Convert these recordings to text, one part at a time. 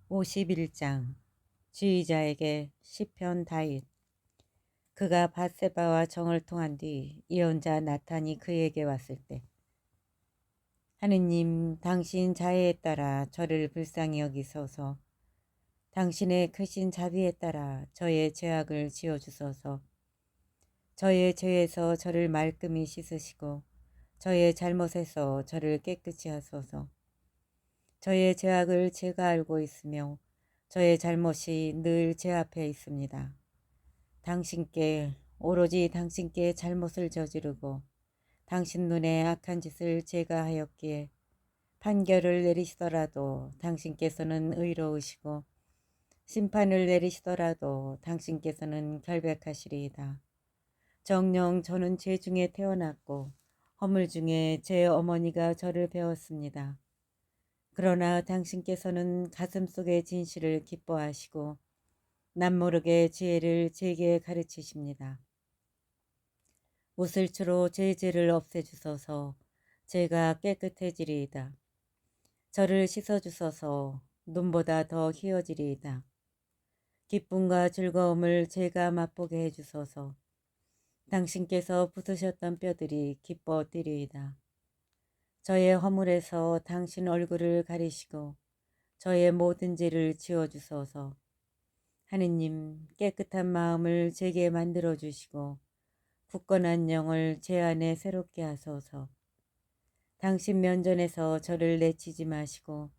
51장 지휘자에게 시편 다윗. 그가 밧세바와 정을 통한 뒤 예언자 나탄이 그에게 왔을 때, 하느님, 당신 자애에 따라 저를 불쌍히 여기소서. 당신의 크신 자비에 따라 저의 죄악을 지어주소서. 저의 죄에서 저를 말끔히 씻으시고 저의 잘못에서 저를 깨끗이 하소서. 저의 죄악을 제가 알고 있으며 저의 잘못이 늘 제 앞에 있습니다. 오로지 당신께 잘못을 저지르고 당신 눈에 악한 짓을 제가 하였기에 판결을 내리시더라도 당신께서는 의로우시고 심판을 내리시더라도 당신께서는 결백하시리이다. 정녕 저는 죄 중에 태어났고 허물 중에 제 어머니가 저를 배웠습니다. 그러나 당신께서는 가슴속의 진실을 기뻐하시고 남모르게 지혜를 제게 가르치십니다. 우슬초로 제 죄를 없애주소서. 제가 깨끗해지리이다. 저를 씻어주소서. 눈보다 더 희어지리이다. 기쁨과 즐거움을 제가 맛보게 해주소서. 당신께서 부수셨던 뼈들이 기뻐 뛰리이다. 저의 허물에서 당신 얼굴을 가리시고 저의 모든 죄를 지워주소서. 하느님, 깨끗한 마음을 제게 만들어주시고 굳건한 영을 제 안에 새롭게 하소서. 당신 면전에서 저를 내치지 마시고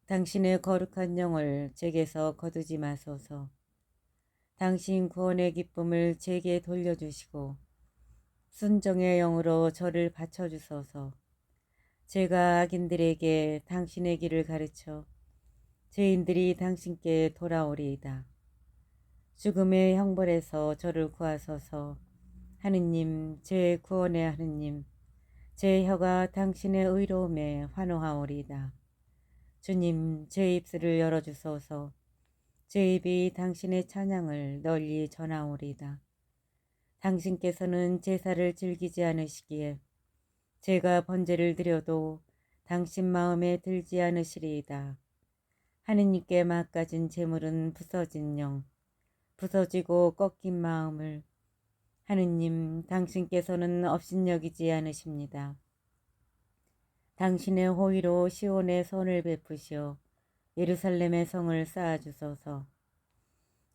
당신의 거룩한 영을 제게서 거두지 마소서. 당신 구원의 기쁨을 제게 돌려주시고 순정의 영으로 저를 바쳐주소서. 제가 악인들에게 당신의 길을 가르쳐 죄인들이 당신께 돌아오리이다. 죽음의 형벌에서 저를 구하소서. 하느님, 제 구원의 하느님, 제 혀가 당신의 의로움에 환호하오리이다. 주님, 제 입술을 열어주소서. 제 입이 당신의 찬양을 널리 전하오리이다. 당신께서는 제사를 즐기지 않으시기에 제가 번제를 드려도 당신 마음에 들지 않으시리이다. 하느님께 막가진 재물은 부서진 영, 부서지고 꺾인 마음을 하느님, 당신께서는 업신여기지 않으십니다. 당신의 호의로 시온의 선을 베푸시어 예루살렘의 성을 쌓아주소서.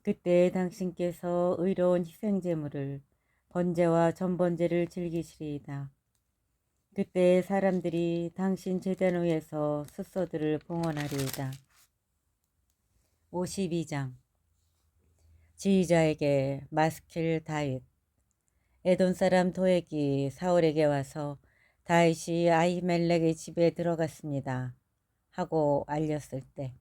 그때 당신께서 의로운 희생제물을 번제와 전번제를 즐기시리이다. 그때 사람들이 당신 제단 위에서 숫소들을 봉헌하리이다. 52장 지휘자에게 마스킬 다윗. 에돔 사람 도액이 사울에게 와서 다윗이 아히멜렉의 집에 들어갔습니다 하고 알렸을 때,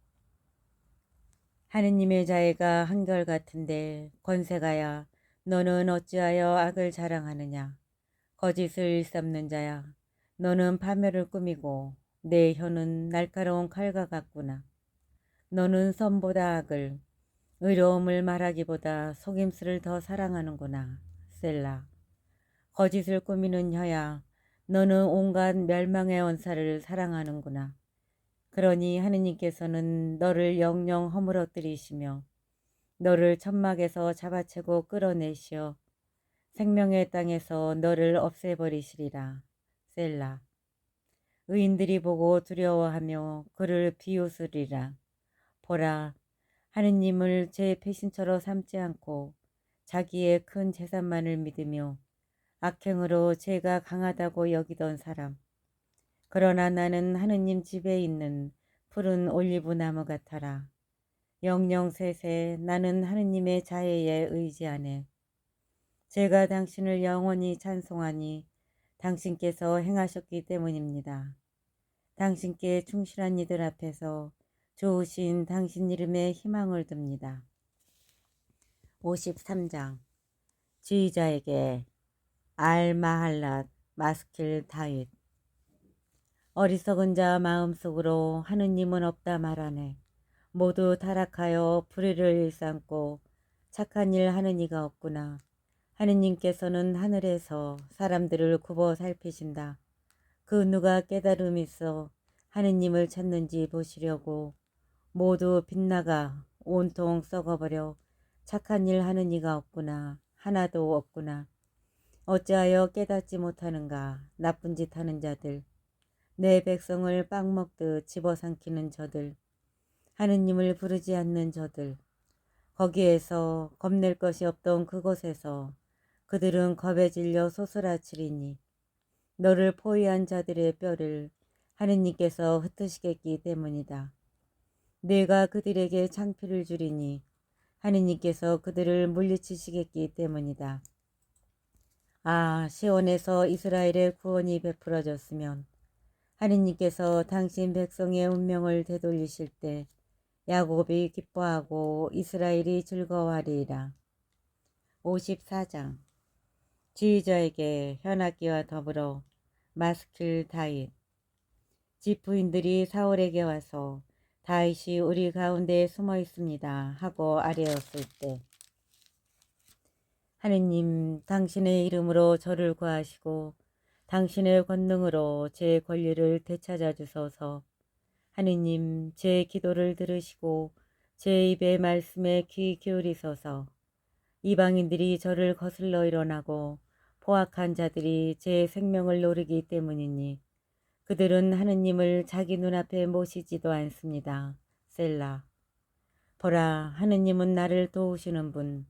하느님의 자애가 한결같은데 권세가야, 너는 어찌하여 악을 자랑하느냐? 거짓을 일삼는 자야, 너는 파멸을 꾸미고 내 혀는 날카로운 칼과 같구나. 너는 선보다 악을, 의로움을 말하기보다 속임수를 더 사랑하는구나. 셀라. 거짓을 꾸미는 혀야, 너는 온갖 멸망의 언사를 사랑하는구나. 그러니 하느님께서는 너를 영영 허물어뜨리시며 너를 천막에서 잡아채고 끌어내시어 생명의 땅에서 너를 없애버리시리라. 셀라. 의인들이 보고 두려워하며 그를 비웃으리라. 보라, 하느님을 제 배신처로 삼지 않고 자기의 큰 재산만을 믿으며 악행으로 제가 강하다고 여기던 사람. 그러나 나는 하느님 집에 있는 푸른 올리브 나무 같아라. 영영세세 나는 하느님의 자애에 의지하네. 제가 당신을 영원히 찬송하니 당신께서 행하셨기 때문입니다. 당신께 충실한 이들 앞에서 좋으신 당신 이름에 희망을 둡니다. 53장 지휘자에게 알마할랏 마스킬 다윗. 어리석은 자 마음속으로 하느님은 없다 말하네. 모두 타락하여 불의를 일삼고 착한 일 하는 이가 없구나. 하느님께서는 하늘에서 사람들을 굽어 살피신다. 그 누가 깨달음 있어 하느님을 찾는지 보시려고 모두 빗나가 온통 썩어버려 착한 일 하는 이가 없구나. 하나도 없구나. 어찌하여 깨닫지 못하는가. 나쁜 짓 하는 자들. 내 백성을 빵 먹듯 집어삼키는 저들. 하느님을 부르지 않는 저들. 거기에서 겁낼 것이 없던 그곳에서 그들은 겁에 질려 소스라치리니 너를 포위한 자들의 뼈를 하느님께서 흩으시겠기 때문이다. 내가 그들에게 창피를 주리니 하느님께서 그들을 물리치시겠기 때문이다. 아, 시온에서 이스라엘의 구원이 베풀어졌으면 하느님께서 당신 백성의 운명을 되돌리실 때 야곱이 기뻐하고 이스라엘이 즐거워하리이다. 54장 지휘자에게 현악기와 더불어 마스킬 다윗 집부인들이 사울에게 와서 다윗이 우리 가운데에 숨어 있습니다 하고 아뢰었을 때 하느님 당신의 이름으로 저를 구하시고 당신의 권능으로 제 권리를 되찾아 주소서. 하느님 제 기도를 들으시고 제 입의 말씀에 귀 기울이소서. 이방인들이 저를 거슬러 일어나고 포악한 자들이 제 생명을 노리기 때문이니 그들은 하느님을 자기 눈앞에 모시지도 않습니다. 셀라. 보라, 하느님은 나를 도우시는 분,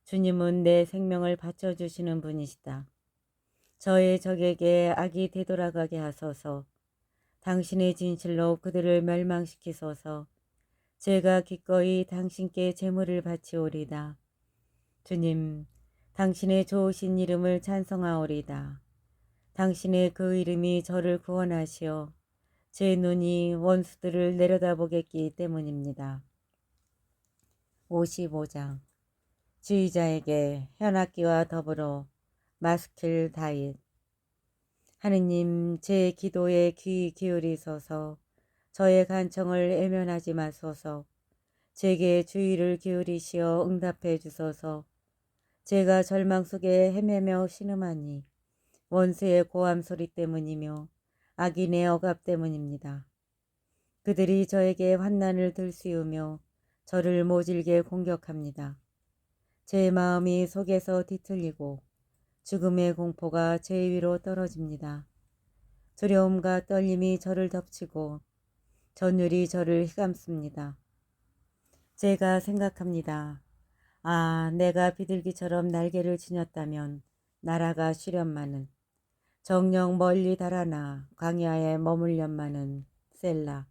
주님은 내 생명을 바쳐주시는 분이시다. 저의 적에게 악이 되돌아가게 하소서. 당신의 진실로 그들을 멸망시키소서. 제가 기꺼이 당신께 제물을 바치오리다. 주님, 당신의 좋으신 이름을 찬송하오리다. 당신의 그 이름이 저를 구원하시어 제 눈이 원수들을 내려다보겠기 때문입니다. 55장 지휘자에게 현악기와 더불어 마스킬 다윗 하느님 제 기도에 귀 기울이소서. 저의 간청을 애면하지 마소서. 제게 주의를 기울이시어 응답해 주소서. 제가 절망 속에 헤매며 신음하니 원수의 고함 소리 때문이며 악인의 억압 때문입니다. 그들이 저에게 환난을 들씌우며 저를 모질게 공격합니다. 제 마음이 속에서 뒤틀리고 죽음의 공포가 제 위로 떨어집니다. 두려움과 떨림이 저를 덮치고 전율이 저를 휘감습니다. 제가 생각합니다. 아, 내가 비둘기처럼 날개를 지녔다면 날아가 쉬련마는 정녕 멀리 달아나 광야에 머물련마는 셀라.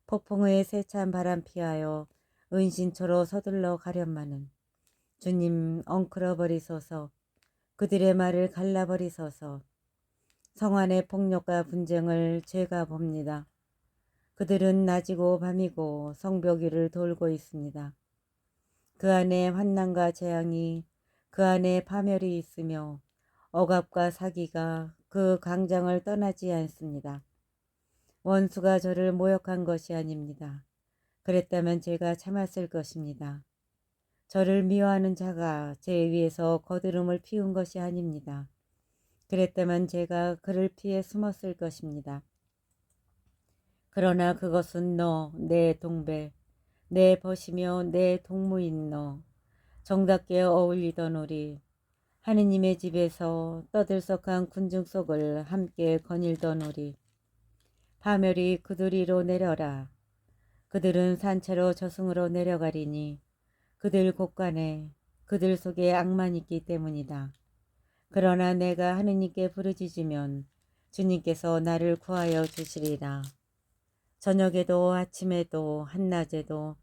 폭풍의 세찬 바람 피하여 은신처로 서둘러 가련마는 주님 엉클어버리소서. 그들의 말을 갈라버리소서. 성안의 폭력과 분쟁을 제가 봅니다. 그들은 낮이고 밤이고 성벽 위를 돌고 있습니다. 그 안에 환난과 재앙이 그 안에 파멸이 있으며 억압과 사기가 그 광장을 떠나지 않습니다. 원수가 저를 모욕한 것이 아닙니다. 그랬다면 제가 참았을 것입니다. 저를 미워하는 자가 제 위에서 거드름을 피운 것이 아닙니다. 그랬다면 제가 그를 피해 숨었을 것입니다. 그러나 그것은 너, 내 동배, 내 벗이며 내 동무인 너, 정답게 어울리던 우리, 하느님의 집에서 떠들썩한 군중 속을 함께 거닐던 우리, 파멸이 그들 위로 내려라. 그들은 산채로 저승으로 내려가리니 그들 곳간에 그들 속에 악만 있기 때문이다. 그러나 내가 하느님께 부르짖으면 주님께서 나를 구하여 주시리라. 저녁에도 아침에도 한낮에도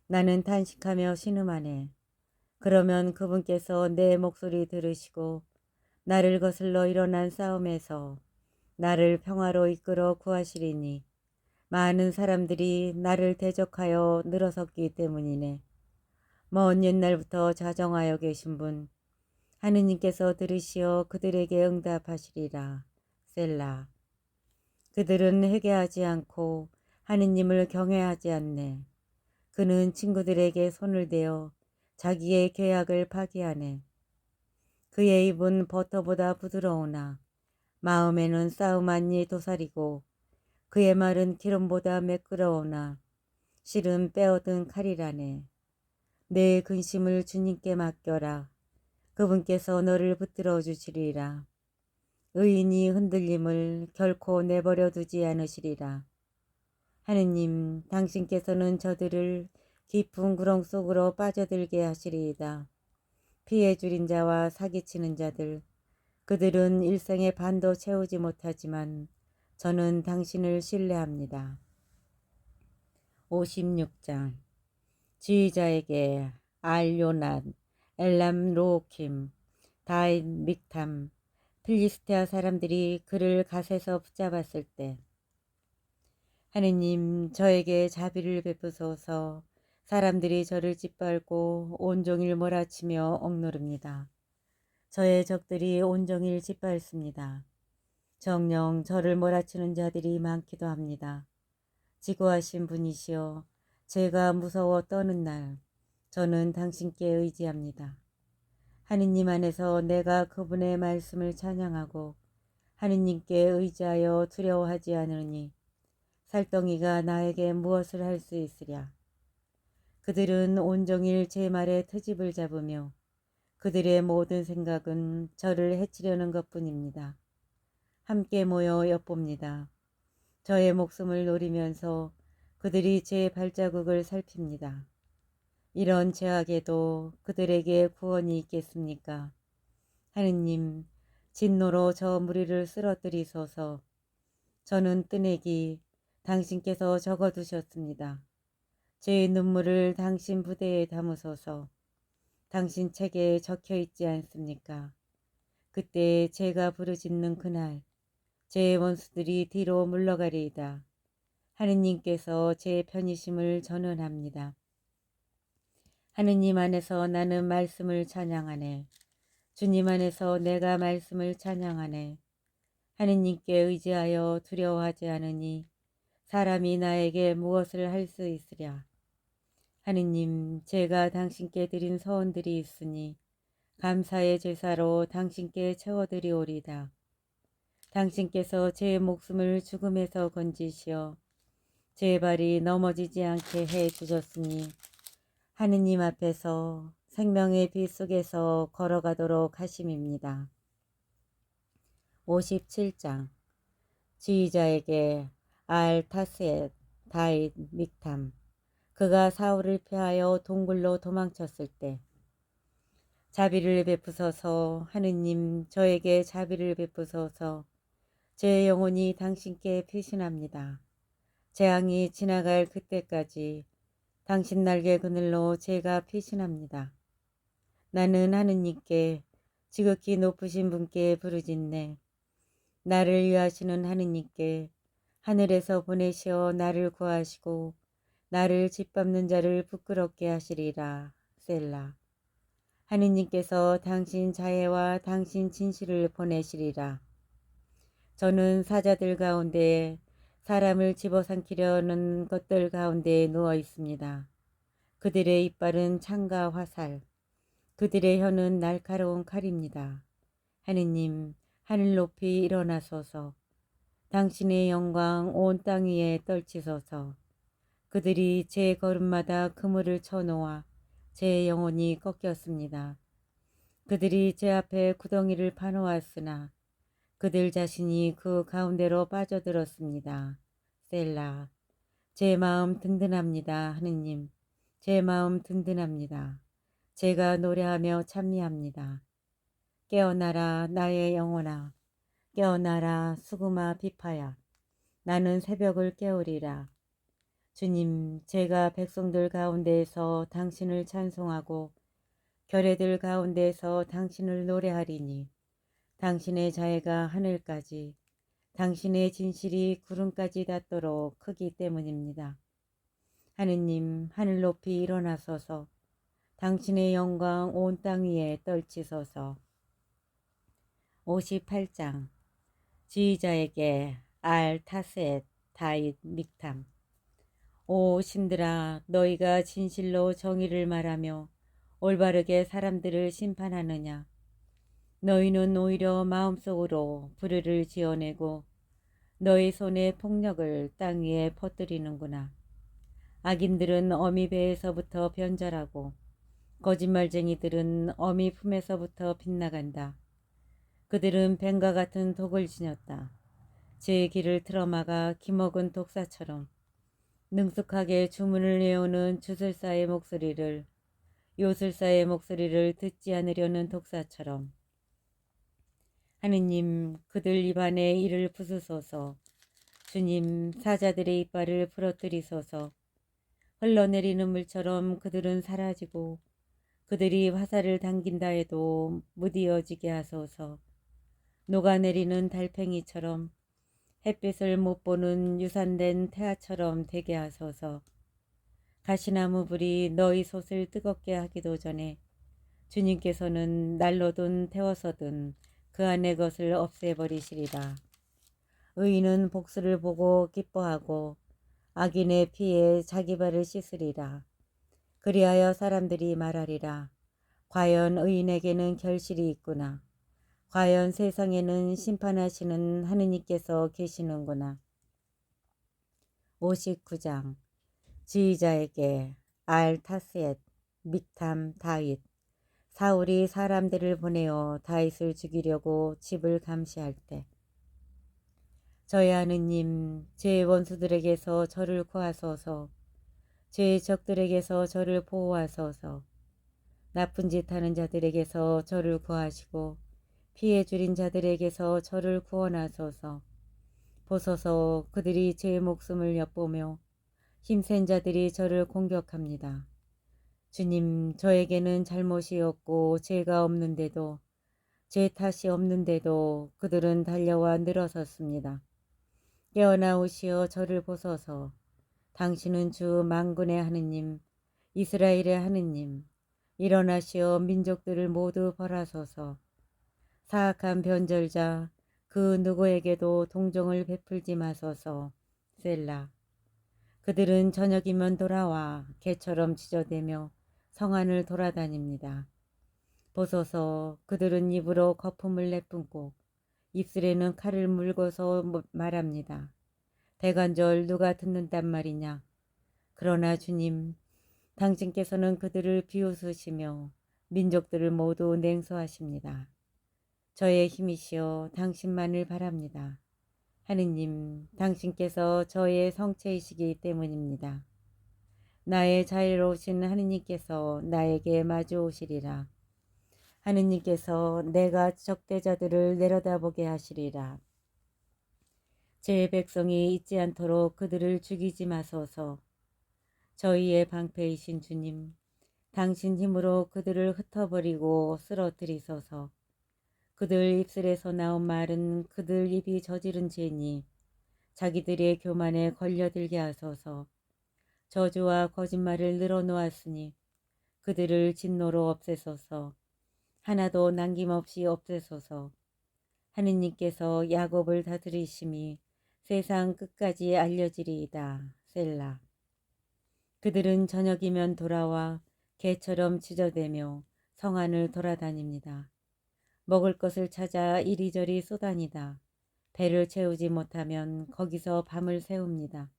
나는 탄식하며 신음하네. 그러면 그분께서 내 목소리 들으시고 나를 거슬러 일어난 싸움에서 나를 평화로 이끌어 구하시리니 많은 사람들이 나를 대적하여 늘어섰기 때문이네. 먼 옛날부터 자정하여 계신 분 하느님께서 들으시어 그들에게 응답하시리라. 셀라. 그들은 회개하지 않고 하느님을 경외하지 않네. 그는 친구들에게 손을 대어 자기의 계약을 파기하네. 그의 입은 버터보다 부드러우나 마음에는 싸움한이 도살이고 그의 말은 기름보다 매끄러우나 실은 빼어든 칼이라네. 내 근심을 주님께 맡겨라. 그분께서 너를 붙들어 주시리라. 의인이 흔들림을 결코 내버려 두지 않으시리라. 하느님, 당신께서는 저들을 깊은 구렁 속으로 빠져들게 하시리이다. 피해 줄인 자와 사기치는 자들, 그들은 일생의 반도 채우지 못하지만 저는 당신을 신뢰합니다. 56장 지휘자에게 알요낫, 엘람 로킴, 다윗 믹탐, 필리스테아 사람들이 그를 갓에서 붙잡았을 때 하느님 저에게 자비를 베푸소서. 사람들이 저를 짓밟고 온종일 몰아치며 억누릅니다. 저의 적들이 온종일 짓밟습니다. 정녕 저를 몰아치는 자들이 많기도 합니다. 지고하신 분이시여, 제가 무서워 떠는 날 저는 당신께 의지합니다. 하느님 안에서 내가 그분의 말씀을 찬양하고 하느님께 의지하여 두려워하지 않으니 살덩이가 나에게 무엇을 할 수 있으랴. 그들은 온종일 제 말에 트집을 잡으며 그들의 모든 생각은 저를 해치려는 것뿐입니다. 함께 모여 엿봅니다. 저의 목숨을 노리면서 그들이 제 발자국을 살핍니다. 이런 죄악에도 그들에게 구원이 있겠습니까? 하느님, 진노로 저 무리를 쓰러뜨리소서. 저는 뜨내기 당신께서 적어두셨습니다. 제 눈물을 당신 부대에 담으소서. 당신 책에 적혀 있지 않습니까? 그때 제가 부르짖는 그날 제 원수들이 뒤로 물러가리이다. 하느님께서 제 편이심을 전언합니다. 하느님 안에서 나는 말씀을 찬양하네. 주님 안에서 내가 말씀을 찬양하네. 하느님께 의지하여 두려워하지 않으니 사람이 나에게 무엇을 할 수 있으랴. 하느님, 제가 당신께 드린 서원들이 있으니 감사의 제사로 당신께 채워드리오리다. 당신께서 제 목숨을 죽음에서 건지시어 제 발이 넘어지지 않게 해 주셨으니 하느님 앞에서 생명의 빛 속에서 걸어가도록 하심입니다. 57장 지휘자에게 알타셋 다윗 믹탐. 그가 사울을 피하여 동굴로 도망쳤을 때 자비를 베푸소서. 하느님 저에게 자비를 베푸소서. 제 영혼이 당신께 피신합니다. 재앙이 지나갈 그때까지 당신 날개 그늘로 제가 피신합니다. 나는 하느님께 지극히 높으신 분께 부르짖네. 나를 위하시는 하느님께 하늘에서 보내시어 나를 구하시고 나를 짓밟는 자를 부끄럽게 하시리라. 셀라. 하느님께서 당신 자애와 당신 진실을 보내시리라. 저는 사자들 가운데 사람을 집어삼키려는 것들 가운데 누워 있습니다. 그들의 이빨은 창과 화살, 그들의 혀는 날카로운 칼입니다. 하느님, 하늘 높이 일어나소서. 당신의 영광 온 땅 위에 떨치소서. 그들이 제 걸음마다 그물을 쳐놓아 제 영혼이 꺾였습니다. 그들이 제 앞에 구덩이를 파놓았으나 그들 자신이 그 가운데로 빠져들었습니다. 셀라. 제 마음 든든합니다. 하느님. 제 마음 든든합니다. 제가 노래하며 찬미합니다. 깨어나라 나의 영혼아. 깨어나라 수구마 비파야. 나는 새벽을 깨우리라. 주님, 제가 백성들 가운데에서 당신을 찬송하고 결의들 가운데에서 당신을 노래하리니 당신의 자애가 하늘까지, 당신의 진실이 구름까지 닿도록 크기 때문입니다. 하느님, 하늘 높이 일어나소서. 당신의 영광 온 땅 위에 떨치소서. 58장 지휘자에게 알타셋 다윗 믹탐. 오 신들아, 너희가 진실로 정의를 말하며 올바르게 사람들을 심판하느냐. 너희는 오히려 마음속으로 불의를 지어내고 너희 손의 폭력을 땅 위에 퍼뜨리는구나. 악인들은 어미 배에서부터 변절하고 거짓말쟁이들은 어미 품에서부터 빗나간다. 그들은 뱀과 같은 독을 지녔다. 제 길을 틀어막아 기먹은 독사처럼 능숙하게 주문을 외우는 주술사의 목소리를 요술사의 목소리를 듣지 않으려는 독사처럼 하느님 그들 입안에 이를 부수소서. 주님 사자들의 이빨을 부러뜨리소서. 흘러내리는 물처럼 그들은 사라지고 그들이 화살을 당긴다 해도 무디어지게 하소서. 녹아내리는 달팽이처럼 햇빛을 못 보는 유산된 태아처럼 되게 하소서. 가시나무 불이 너희 솥을 뜨겁게 하기도 전에 주님께서는 날로든 태워서든 그 안의 것을 없애버리시리라. 의인은 복수를 보고 기뻐하고 악인의 피에 자기 발을 씻으리라. 그리하여 사람들이 말하리라. 과연 의인에게는 결실이 있구나. 과연 세상에는 심판하시는 하느님께서 계시는구나. 59장 지휘자에게 알타셋 믹탐 다윗. 사울이 사람들을 보내어 다윗을 죽이려고 집을 감시할 때 저의 하느님 제 원수들에게서 저를 구하소서. 제 적들에게서 저를 보호하소서. 나쁜 짓 하는 자들에게서 저를 구하시고 피해 줄인 자들에게서 저를 구원하소서. 보소서 그들이 제 목숨을 엿보며 힘센 자들이 저를 공격합니다. 주님 저에게는 잘못이 없고 죄가 없는데도 제 탓이 없는데도 그들은 달려와 늘어섰습니다. 깨어나오시어 저를 보소서. 당신은 주 만군의 하느님 이스라엘의 하느님 일어나시어 민족들을 모두 벌하소서. 사악한 변절자 그 누구에게도 동정을 베풀지 마소서. 셀라. 그들은 저녁이면 돌아와 개처럼 짖어대며 성안을 돌아다닙니다. 보소서 그들은 입으로 거품을 내뿜고 입술에는 칼을 물고서 말합니다. 대관절 누가 듣는단 말이냐. 그러나 주님 당신께서는 그들을 비웃으시며 민족들을 모두 냉소하십니다. 저의 힘이시여 당신만을 바랍니다. 하느님 당신께서 저의 성체이시기 때문입니다. 나의 자유로우신 하느님께서 나에게 마주 오시리라. 하느님께서 내가 적대자들을 내려다보게 하시리라. 제 백성이 잊지 않도록 그들을 죽이지 마소서. 저희의 방패이신 주님, 당신 힘으로 그들을 흩어버리고 쓰러뜨리소서. 그들 입술에서 나온 말은 그들 입이 저지른 죄니 자기들의 교만에 걸려들게 하소서. 저주와 거짓말을 늘어놓았으니 그들을 진노로 없애소서. 하나도 남김없이 없애소서. 하느님께서 야곱을 다스리심이 세상 끝까지 알려지리이다. 셀라. 그들은 저녁이면 돌아와 개처럼 짖어대며 성안을 돌아다닙니다. 먹을 것을 찾아 이리저리 쏘다니다. 배를 채우지 못하면 거기서 밤을 새웁니다.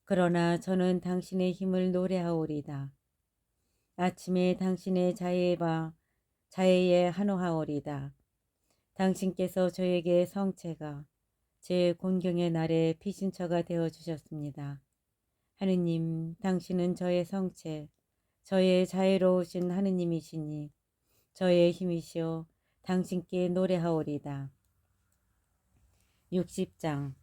그러나 저는 당신의 힘을 노래하오리다. 아침에 당신의 자애에 한호하오리다. 당신께서 저에게 성체가 제 곤경의 날에 피신처가 되어 주셨습니다. 하느님, 당신은 저의 성체, 저의 자애로우신 하느님이시니 저의 힘이시여 당신께 노래하오리다. 60장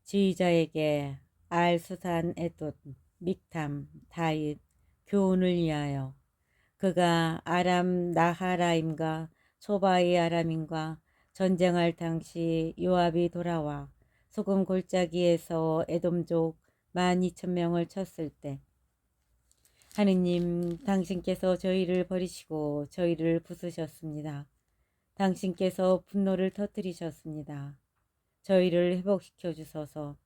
지휘자에게 알수산 에돛 믹탐 다윗 교훈을 위하여 그가 아람 나하라임과 소바이 아람인과 전쟁할 당시 요압이 돌아와 소금 골짜기에서 에돔족 12,000명을 쳤을 때 하느님 당신께서 저희를 버리시고 저희를 부수셨습니다. 당신께서 분노를 터뜨리셨습니다. 저희를 회복시켜 주소서.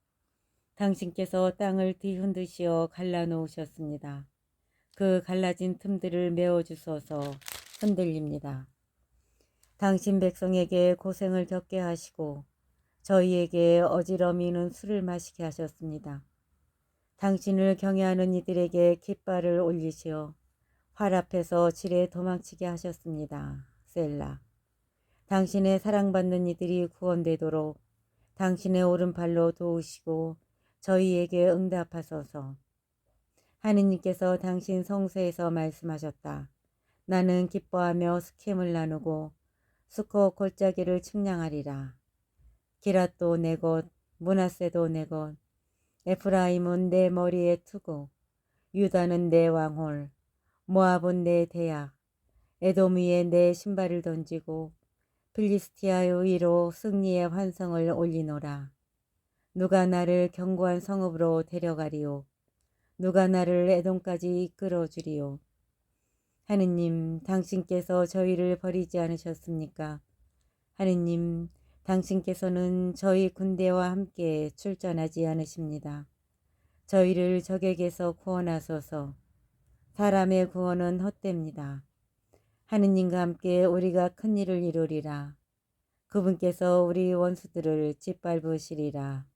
당신께서 땅을 뒤흔드시어 갈라놓으셨습니다. 그 갈라진 틈들을 메워주소서. 흔들립니다. 당신 백성에게 고생을 겪게 하시고 저희에게 어지러미는 술을 마시게 하셨습니다. 당신을 경외하는 이들에게 깃발을 올리시어 활 앞에서 지레 도망치게 하셨습니다. 셀라. 당신의 사랑받는 이들이 구원되도록 당신의 오른팔로 도우시고 저희에게 응답하소서. 하느님께서 당신 성소에서 말씀하셨다. 나는 기뻐하며 스켐을 나누고 수코 골짜기를 측량하리라. 기랏도 내 것, 므낫세도 내 것, 에프라임은 내 머리에 투구, 유다는 내 왕홀, 모압은 내 대약, 에돔 위에 내 신발을 던지고 필리스티아의 위로 승리의 환성을 올리노라. 누가 나를 견고한 성읍으로 데려가리요. 누가 나를 에돔까지 이끌어 주리요. 하느님, 당신께서 저희를 버리지 않으셨습니까? 하느님, 당신께서는 저희 군대와 함께 출전하지 않으십니다. 저희를 적에게서 구원하소서. 사람의 구원은 헛됩니다. 하느님과 함께 우리가 큰 일을 이루리라. 그분께서 우리 원수들을 짓밟으시리라.